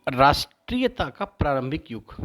राष्ट्रीयता का प्रारंभिक युग।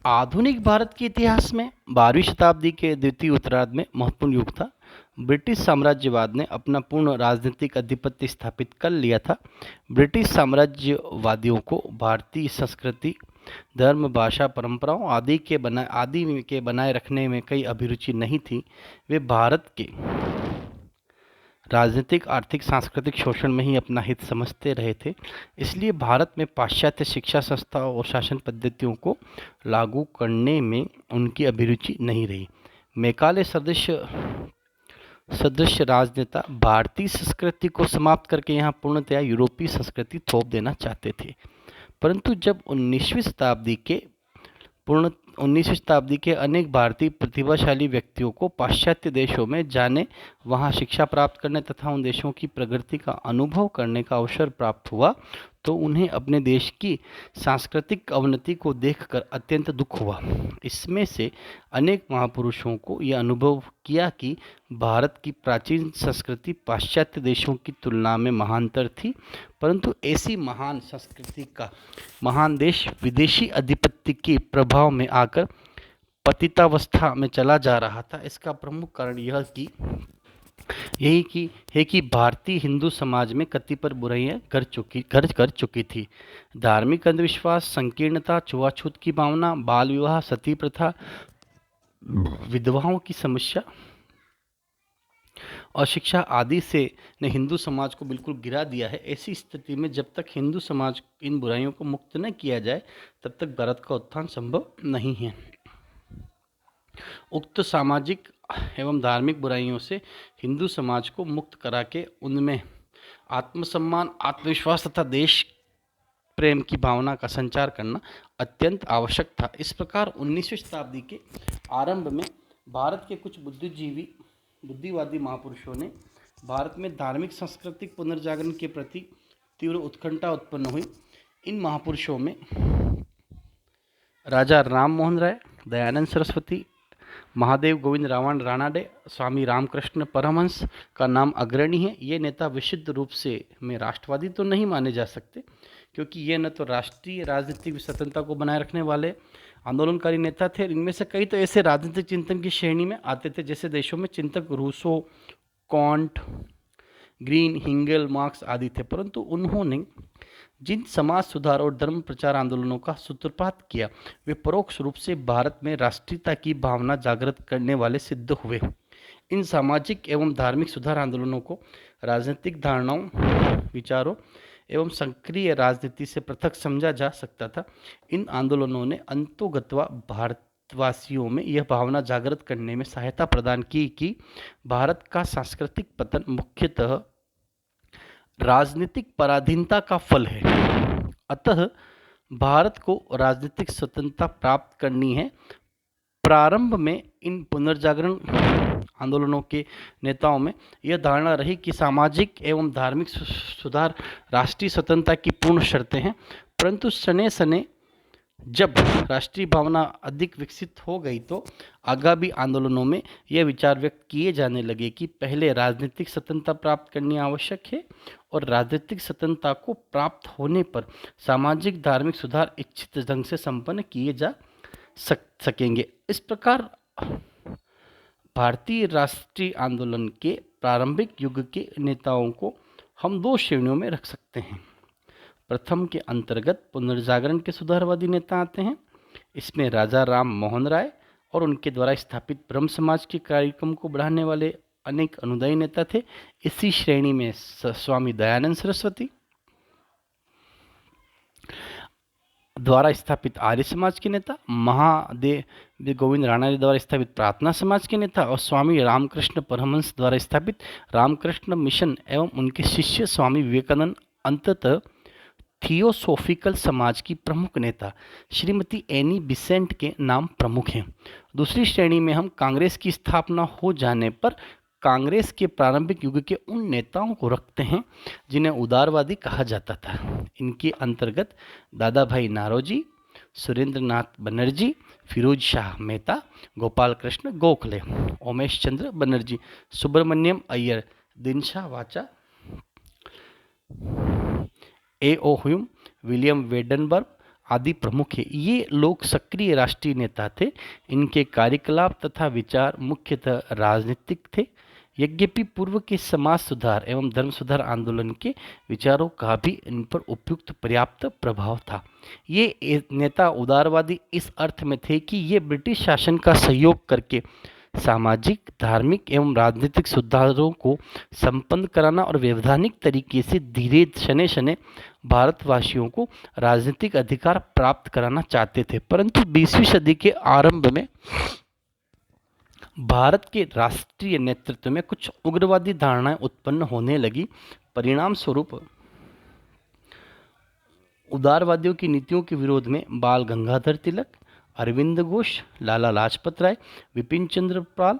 आधुनिक भारत के इतिहास में 12वीं शताब्दी के द्वितीय उत्तरार्ध में महत्वपूर्ण युग था। ब्रिटिश साम्राज्यवाद ने अपना पूर्ण राजनीतिक आधिपत्य स्थापित कर लिया था। ब्रिटिश साम्राज्यवादियों को भारतीय संस्कृति, धर्म, भाषा, परंपराओं आदि के बनाए रखने में कई अभिरुचि नहीं थी। वे भारत के राजनीतिक, आर्थिक, सांस्कृतिक शोषण में ही अपना हित समझते रहे थे। इसलिए भारत में पाश्चात्य शिक्षा संस्थाओं और शासन पद्धतियों को लागू करने में उनकी अभिरुचि नहीं रही। मैकाले सदृश राजनेता भारतीय संस्कृति को समाप्त करके यहाँ पूर्णतया यूरोपीय संस्कृति थोप देना चाहते थे। परंतु जब 19वीं शताब्दी के अनेक भारतीय प्रतिभाशाली व्यक्तियों को पाश्चात्य देशों में जाने, वहां शिक्षा प्राप्त करने तथा उन देशों की प्रगति का अनुभव करने का अवसर प्राप्त हुआ, तो उन्हें अपने देश की सांस्कृतिक अवनति को देखकर अत्यंत दुख हुआ। इसमें से अनेक महापुरुषों को यह अनुभव किया कि भारत की प्राचीन संस्कृति पाश्चात्य देशों की तुलना में महानतर थी, परंतु ऐसी महान संस्कृति का महान देश विदेशी आधिपत्य के प्रभाव में आकर पतितावस्था में चला जा रहा था। इसका प्रमुख कारण यही है कि भारतीय हिंदू समाज में कतिपय बुराइयां कर चुकी थी। धार्मिक अंधविश्वास, संकीर्णता, छुआछूत की भावना, बाल विवाह, सती प्रथा, विधवाओं की समस्या और शिक्षा आदि से ने हिंदू समाज को बिल्कुल गिरा दिया है। ऐसी स्थिति में जब तक हिंदू समाज इन बुराइयों को मुक्त न किया जाए, तब तक भारत का उत्थान संभव नहीं है। उक्त सामाजिक एवं धार्मिक बुराइयों से हिंदू समाज को मुक्त करा के उनमें आत्मसम्मान, आत्मविश्वास तथा देश प्रेम की भावना का संचार करना अत्यंत आवश्यक था। इस प्रकार 19वीं शताब्दी के आरंभ में भारत के कुछ बुद्धिवादी महापुरुषों ने भारत में धार्मिक सांस्कृतिक पुनर्जागरण के प्रति तीव्र उत्कंठा उत्पन्न हुई। इन महापुरुषों में राजा राम मोहन राय, दयानंद सरस्वती, महादेव गोविंद रानडे, स्वामी रामकृष्ण परमहंस का नाम अग्रणी है। ये नेता विशुद्ध रूप से में राष्ट्रवादी तो नहीं माने जा सकते, क्योंकि ये न तो राष्ट्रीय राजनीतिक स्वतंत्रता को बनाए रखने वाले आंदोलनकारी नेता थे। इनमें से कई तो ऐसे राजनीतिक चिंतन की श्रेणी में आते थे जैसे देशों में चिंतक रूसो, कॉन्ट, ग्रीन, हिंगल, मार्क्स आदि थे। परंतु उन्होंने जिन समाज सुधार और धर्म प्रचार आंदोलनों का सूत्रपात किया, वे परोक्ष रूप से भारत में राष्ट्रीयता की भावना जागृत करने वाले सिद्ध हुए। इन सामाजिक एवं धार्मिक सुधार आंदोलनों को राजनीतिक धारणाओं, विचारों एवं सक्रिय राजनीति से पृथक समझा जा सकता था। इन आंदोलनों ने अंतोगत्वा भारतवासियों में यह भावना जागृत करने में सहायता प्रदान की कि भारत का सांस्कृतिक पतन मुख्यतः राजनीतिक पराधीनता का फल है। अतः भारत को राजनीतिक स्वतंत्रता प्राप्त करनी है। प्रारंभ में इन पुनर्जागरण आंदोलनों के नेताओं में यह धारणा रही कि सामाजिक एवं धार्मिक सुधार राष्ट्रीय स्वतंत्रता की पूर्ण शर्तें हैं। परंतु सने सने जब राष्ट्रीय भावना अधिक विकसित हो गई, तो आगामी आंदोलनों में यह विचार व्यक्त किए जाने लगे कि पहले राजनीतिक स्वतंत्रता प्राप्त करनी आवश्यक है और राजनीतिक स्वतंत्रता को प्राप्त होने पर सामाजिक धार्मिक सुधार इच्छित ढंग से संपन्न किए जा सकेंगे। इस प्रकार भारतीय राष्ट्रीय आंदोलन के प्रारंभिक युग के नेताओं को हम दो श्रेणियों में रख सकते हैं। प्रथम के अंतर्गत पुनर्जागरण के सुधारवादी नेता आते हैं। इसमें राजा राम मोहन राय और उनके द्वारा स्थापित ब्रह्म समाज के कार्यक्रम को बढ़ाने वाले अनेक अनुदायी नेता थे। इसी श्रेणी में स्वामी दयानंद सरस्वती द्वारा स्थापित आर्य समाज के नेता, महादेव गोविंद रानडे द्वारा स्थापित प्रार्थना समाज के नेता और स्वामी रामकृष्ण परमहंस द्वारा स्थापित रामकृष्ण मिशन एवं उनके शिष्य स्वामी विवेकानंद, अंततः थियोसोफिकल समाज की प्रमुख नेता श्रीमती एनी बिसेंट के नाम प्रमुख हैं। दूसरी श्रेणी में हम कांग्रेस की स्थापना हो जाने पर कांग्रेस के प्रारंभिक युग के उन नेताओं को रखते हैं जिन्हें उदारवादी कहा जाता था। इनके अंतर्गत दादा भाई नारोजी, सुरेंद्र नाथ बनर्जी, फिरोज शाह मेहता, गोपाल कृष्ण गोखले, उमेश चंद्र बनर्जी, सुब्रमण्यम अय्यर, दिनशा वाचा, ए ओ ह्यूम, विलियम वेडनबर्ग आदि प्रमुख हैं। ये लोग सक्रिय राष्ट्रीय नेता थे। इनके कार्यकलाप तथा विचार मुख्यतः राजनीतिक थे। यद्यपि पूर्व के समाज सुधार एवं धर्म सुधार आंदोलन के विचारों का भी इन पर उपयुक्त पर्याप्त प्रभाव था। ये नेता उदारवादी इस अर्थ में थे कि ये ब्रिटिश शासन का सहयोग करके सामाजिक, धार्मिक एवं राजनीतिक सुधारों को संपन्न कराना और वैधानिक तरीके से धीरे शनै शनै भारतवासियों को राजनीतिक अधिकार प्राप्त कराना चाहते थे। परंतु 20वीं सदी के आरंभ में भारत के राष्ट्रीय नेतृत्व में कुछ उग्रवादी धारणाएं उत्पन्न होने लगी। परिणाम स्वरूप उदारवादियों की नीतियों के विरोध में बाल गंगाधर तिलक, अरविंद घोष, लाला लाजपत राय, विपिन चंद्र पाल,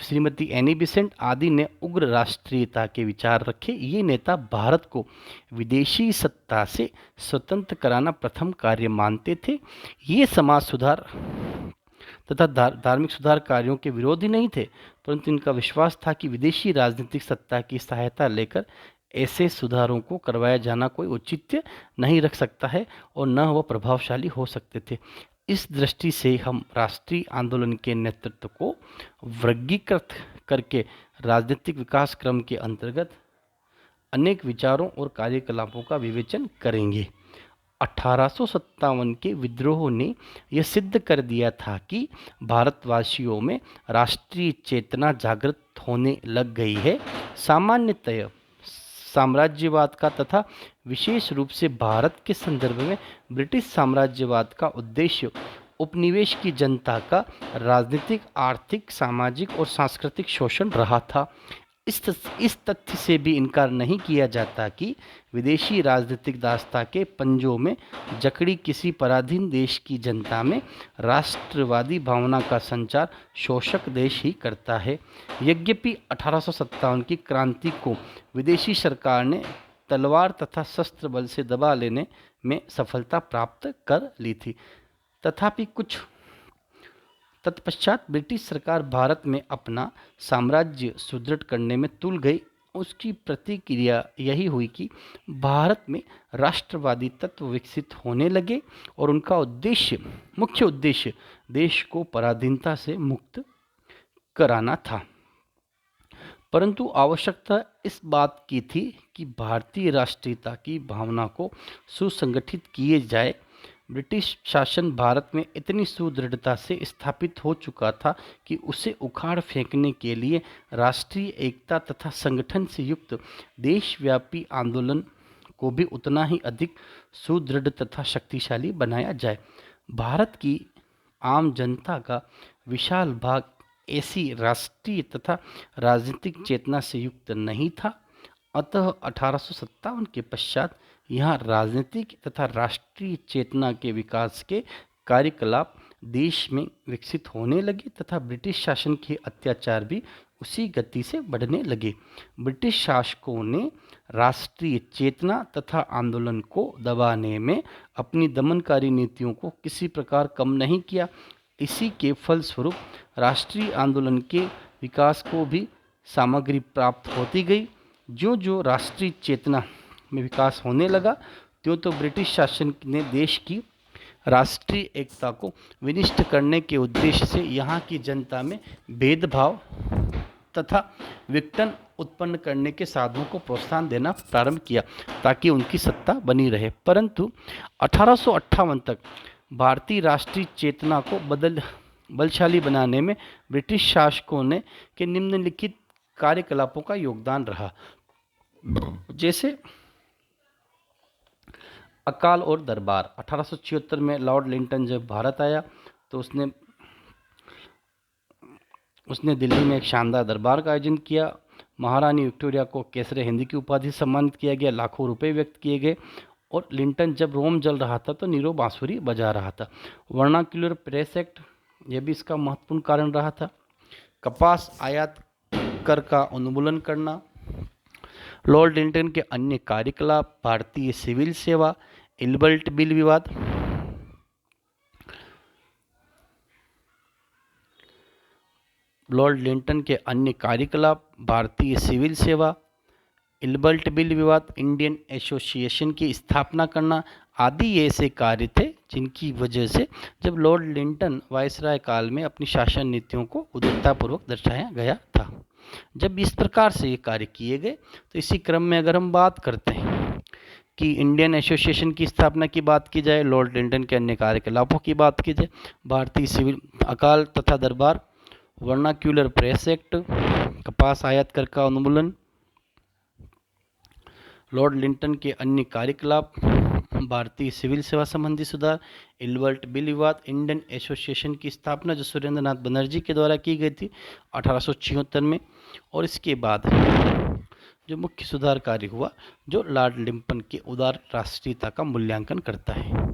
श्रीमती एनी बेसेंट आदि ने उग्र राष्ट्रीयता के विचार रखे। ये नेता भारत को विदेशी सत्ता से स्वतंत्र कराना प्रथम कार्य मानते थे। ये समाज सुधार तथा धार्मिक सुधार कार्यों के विरोधी नहीं थे, परंतु इनका विश्वास था कि विदेशी राजनीतिक सत्ता की सहायता लेकर ऐसे सुधारों को करवाया जाना कोई औचित्य नहीं रख सकता है और न वह प्रभावशाली हो सकते थे। इस दृष्टि से हम राष्ट्रीय आंदोलन के नेतृत्व को वर्गीकृत करके राजनीतिक विकास क्रम के अंतर्गत अनेक विचारों और कार्यकलापों का विवेचन करेंगे। 1857 के विद्रोह ने यह सिद्ध कर दिया था कि भारतवासियों में राष्ट्रीय चेतना जागृत होने लग गई है। सामान्यतः साम्राज्यवाद का तथा विशेष रूप से भारत के संदर्भ में ब्रिटिश साम्राज्यवाद का उद्देश्य उपनिवेश की जनता का राजनीतिक, आर्थिक, सामाजिक और सांस्कृतिक शोषण रहा था। इस तथ्य से भी इनकार नहीं किया जाता कि विदेशी राजनीतिक दासता के पंजों में जकड़ी किसी पराधीन देश की जनता में राष्ट्रवादी भावना का संचार शोषक देश ही करता है। यद्यपि 1857 की क्रांति को विदेशी सरकार ने तलवार तथा शस्त्र बल से दबा लेने में सफलता प्राप्त कर ली थी, तथापि कुछ तत्पश्चात ब्रिटिश सरकार भारत में अपना साम्राज्य सुदृढ़ करने में तुल गई। उसकी प्रतिक्रिया यही हुई कि भारत में राष्ट्रवादी तत्व विकसित होने लगे और उनका मुख्य उद्देश्य देश को पराधीनता से मुक्त कराना था। परंतु आवश्यकता इस बात की थी कि भारतीय राष्ट्रीयता की भावना को सुसंगठित किए जाए। ब्रिटिश शासन भारत में इतनी सुदृढ़ता से स्थापित हो चुका था कि उसे उखाड़ फेंकने के लिए राष्ट्रीय एकता तथा संगठन से युक्त देशव्यापी आंदोलन को भी उतना ही अधिक सुदृढ़ तथा शक्तिशाली बनाया जाए। भारत की आम जनता का विशाल भाग ऐसी राष्ट्रीय तथा राजनीतिक चेतना से युक्त नहीं था। अतः 1857 के पश्चात यहाँ राजनीतिक तथा राष्ट्रीय चेतना के विकास के कार्यकलाप देश में विकसित होने लगे तथा ब्रिटिश शासन के अत्याचार भी उसी गति से बढ़ने लगे। ब्रिटिश शासकों ने राष्ट्रीय चेतना तथा आंदोलन को दबाने में अपनी दमनकारी नीतियों को किसी प्रकार कम नहीं किया। इसी के फलस्वरूप राष्ट्रीय आंदोलन के विकास को भी सामग्री प्राप्त होती गई। जो राष्ट्रीय चेतना में विकास होने लगा, त्यों तो ब्रिटिश शासन ने देश की राष्ट्रीय एकता को विनिष्ट करने के उद्देश्य से यहाँ की जनता में भेदभाव तथा विघटन उत्पन्न करने के साधनों को प्रोत्साहन देना प्रारंभ किया ताकि उनकी सत्ता बनी रहे। परंतु 1858 तक भारतीय राष्ट्रीय चेतना को बलशाली बनाने में ब्रिटिश शासकों ने के निम्नलिखित कार्यकलापों का योगदान रहा, जैसे अकाल और दरबार। 1876 में लॉर्ड लिंटन जब भारत आया तो उसने दिल्ली में एक शानदार दरबार का आयोजन किया। महारानी विक्टोरिया को केसरे हिंद की उपाधि से सम्मानित किया गया, लाखों रुपए व्यक्त किए गए। और लिंटन जब रोम जल रहा था तो नीरो बांसुरी बजा रहा था। वर्नाक्युलर प्रेस एक्ट, यह भी इसका महत्वपूर्ण कारण रहा था। कपास आयात कर का उन्मूलन करना, लॉर्ड लिंटन के अन्य कार्यकलाप, भारतीय सिविल सेवा, इल्बर्ट बिल विवाद, लॉर्ड लिंटन के अन्य कार्यकलाप, भारतीय सिविल सेवा, इल्बर्ट बिल विवाद, इंडियन एसोसिएशन की स्थापना करना आदि ये ऐसे कार्य थे जिनकी वजह से जब लॉर्ड लिंटन वायसराय काल में अपनी शासन नीतियों को उदारतापूर्वक दर्शाया गया था। जब इस प्रकार से ये कार्य किए गए तो इसी क्रम में अगर हम बात करते हैं कि इंडियन एसोसिएशन की स्थापना की बात की जाए, लॉर्ड लिंटन के अन्य कार्यकलापों की बात की जाए, भारतीय सिविल अकाल तथा दरबार, वर्नाक्यूलर प्रेस एक्ट, कपास आयात कर का उन्मूलन, लॉर्ड लिंटन के अन्य कार्यकलाप, भारतीय सिविल सेवा संबंधी सुधार, इल्बर्ट बिल विवाद, इंडियन एसोसिएशन की स्थापना जो सुरेंद्र नाथ बनर्जी के द्वारा की गई थी 1876 में, और इसके बाद जो मुख्य सुधार कार्य हुआ जो लॉर्ड लिंटन के उदार राष्ट्रीयता का मूल्यांकन करता है।